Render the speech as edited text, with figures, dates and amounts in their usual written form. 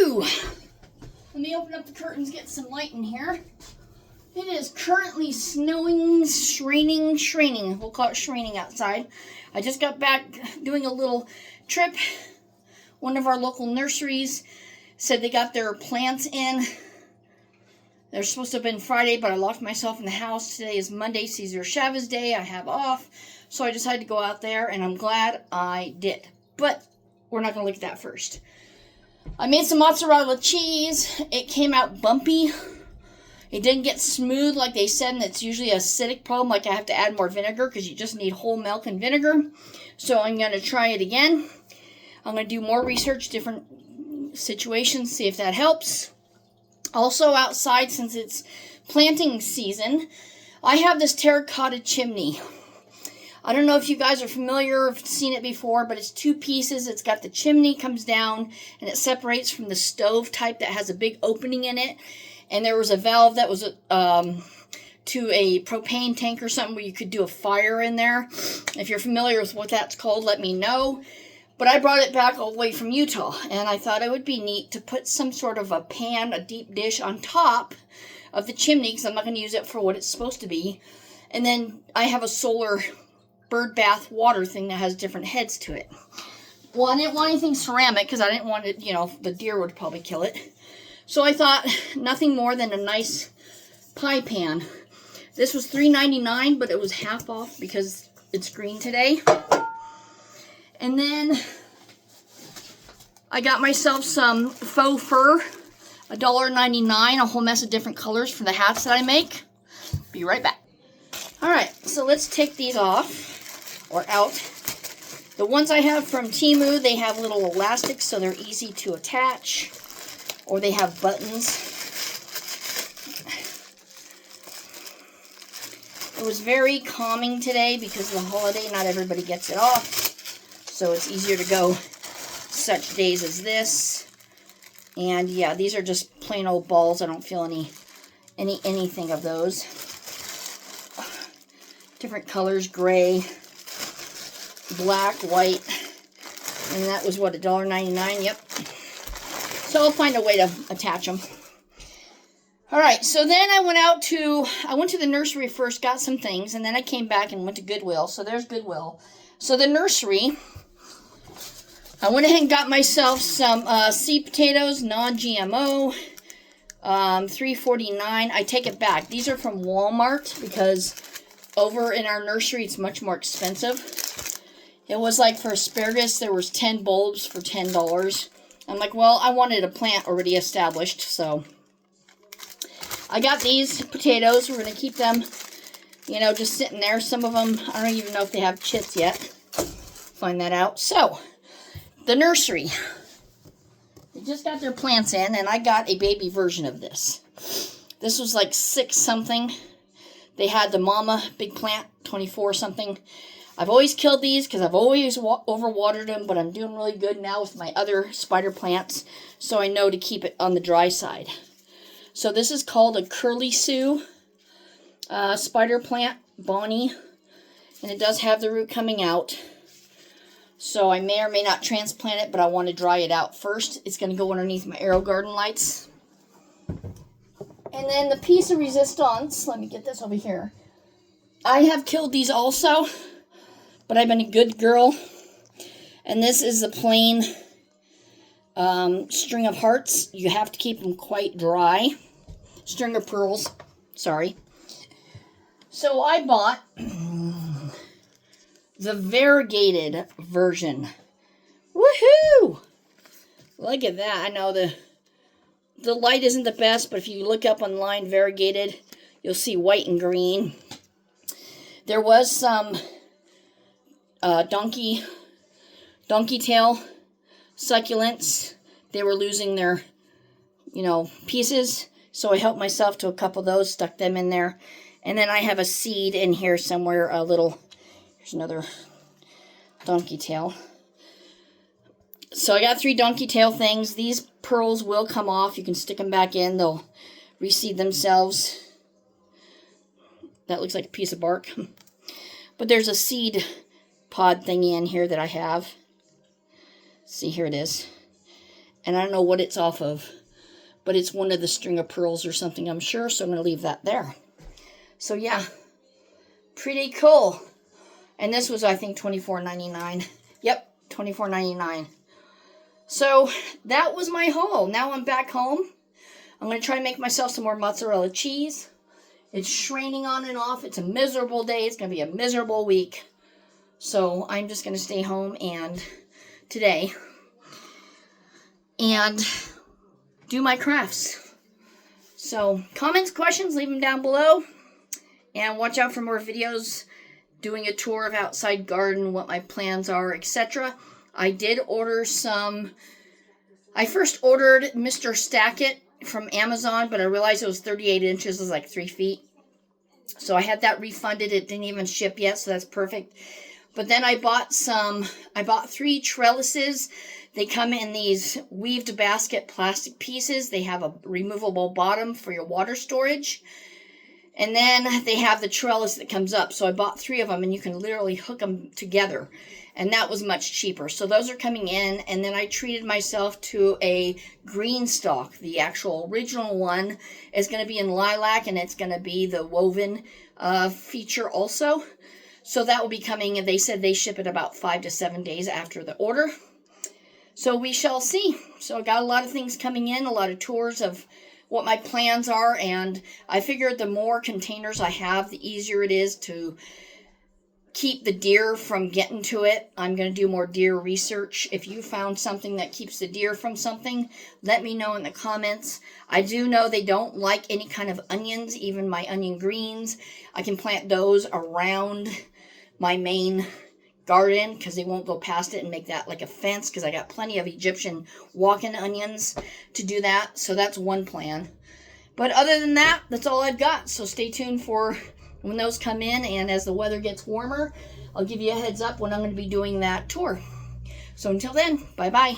Woohoo! Let me open up the curtains, get some light in here. It is currently snowing, shraining. We'll call it shraining outside. I just got back doing a little trip. One of our local nurseries said they got their plants in. They're supposed to have been Friday, but I locked myself in the house. Today is Monday, Cesar Chavez Day. I have off. So I decided to go out there, and I'm glad I did. But we're not going to look at that first. I made some mozzarella cheese. It came out bumpy. It didn't get smooth like they said, and it's usually an acidic problem, like I have to add more vinegar because you just need whole milk and vinegar. So I'm going to try it again. I'm going to do more research, different situations, see if that helps. Also outside, since it's planting season, I have this terracotta chimney. I don't know if you guys are familiar or have seen it before, but it's two pieces. It's got the chimney comes down, and it separates from the stove type that has a big opening in it. And there was a valve that was to a propane tank or something where you could do a fire in there. If you're familiar with what that's called, let me know. But I brought it back all the way from Utah, and I thought it would be neat to put some sort of a pan, a deep dish on top of the chimney, because I'm not going to use it for what it's supposed to be. And then I have a solar bird bath water thing that has different heads to it. Well, I didn't want anything ceramic, because I didn't want it, the deer would probably kill it. So I thought nothing more than a nice pie pan. This was $3.99, but it was half off because it's green today. And then I got myself some faux fur, $1.99, a whole mess of different colors for the hats that I make. Be right back. All right, so let's take these off, or out. The ones I have from Temu, they have little elastics, so they're easy to attach, or they have buttons. It was very calming today because of the holiday. Not everybody gets it off. So it's easier to go such days as this. And yeah, these are just plain old balls. I don't feel anything of those. Different colors, gray, black, white. And that was what, $1.99? Yep. So I'll find a way to attach them. All right, so then I went to the nursery first, got some things, and then I came back and went to Goodwill. So there's Goodwill. So the nursery, I went ahead and got myself some seed potatoes, non-GMO, $3.49. I take it back. These are from Walmart because over in our nursery it's much more expensive. It was like for asparagus, there was 10 bulbs for $10. I'm like, well, I wanted a plant already established, so I got these potatoes. We're going to keep them, just sitting there. Some of them, I don't even know if they have chits yet. Find that out. So, the nursery. They just got their plants in, and I got a baby version of this. This was like 6 something. They had the mama big plant, 24 something. I've always killed these because I've always overwatered them, but I'm doing really good now with my other spider plants, so I know to keep it on the dry side. So this is called a Curly Sue spider plant, Bonnie, and it does have the root coming out. So I may or may not transplant it, but I want to dry it out first. It's going to go underneath my AeroGarden lights. And then the piece of resistance, let me get this over here. I have killed these also, but I've been a good girl. And this is the plain string of hearts. You have to keep them quite dry. String of pearls, sorry. So I bought the variegated version. Woohoo! Look at that. I know the light isn't the best, but if you look up online, variegated, you'll see white and green. There was some donkey tail succulents. They were losing their, pieces. So I helped myself to a couple of those, stuck them in there. And then I have a seed in here somewhere, here's another donkey tail. So I got 3 donkey tail things. These pearls will come off. You can stick them back in. They'll reseed themselves. That looks like a piece of bark. But there's a seed pod thingy in here that I have. See, here it is. And I don't know what it's off of, but it's one of the string of pearls or something, I'm sure. So I'm going to leave that there. So yeah, pretty cool. And this was, I think, $24.99. Yep, $24.99. So that was my haul. Now I'm back home. I'm going to try to make myself some more mozzarella cheese. It's raining on and off. It's a miserable day. It's going to be a miserable week. So I'm just going to stay home and today and do my crafts. So comments, questions, leave them down below. And watch out for more videos doing a tour of outside garden, what my plans are, etc. I did order some. I first ordered Mr. Stackit from Amazon, but I realized it was 38 inches, it was like 3 feet. So I had that refunded. It didn't even ship yet, so that's perfect. But then I bought 3 trellises. They come in these weaved basket plastic pieces. They have a removable bottom for your water storage. And then they have the trellis that comes up. So I bought 3 of them, and you can literally hook them together. And that was much cheaper. So those are coming in. And then I treated myself to a green stalk. The actual original one is going to be in lilac, and it's going to be the woven feature also. So that will be coming, and they said they ship it about 5 to 7 days after the order. So we shall see. So I got a lot of things coming in, a lot of tours of what my plans are, and I figured the more containers I have, the easier it is to keep the deer from getting to it. I'm going to do more deer research. If you found something that keeps the deer from something, let me know in the comments. I do know they don't like any kind of onions, even my onion greens. I can plant those around my main garden because they won't go past it and make that like a fence, because I got plenty of Egyptian walk-in onions to do that. So that's one plan. But other than that, that's all I've got. So stay tuned for when those come in, and as the weather gets warmer, I'll give you a heads up when I'm going to be doing that tour. So until then, bye-bye.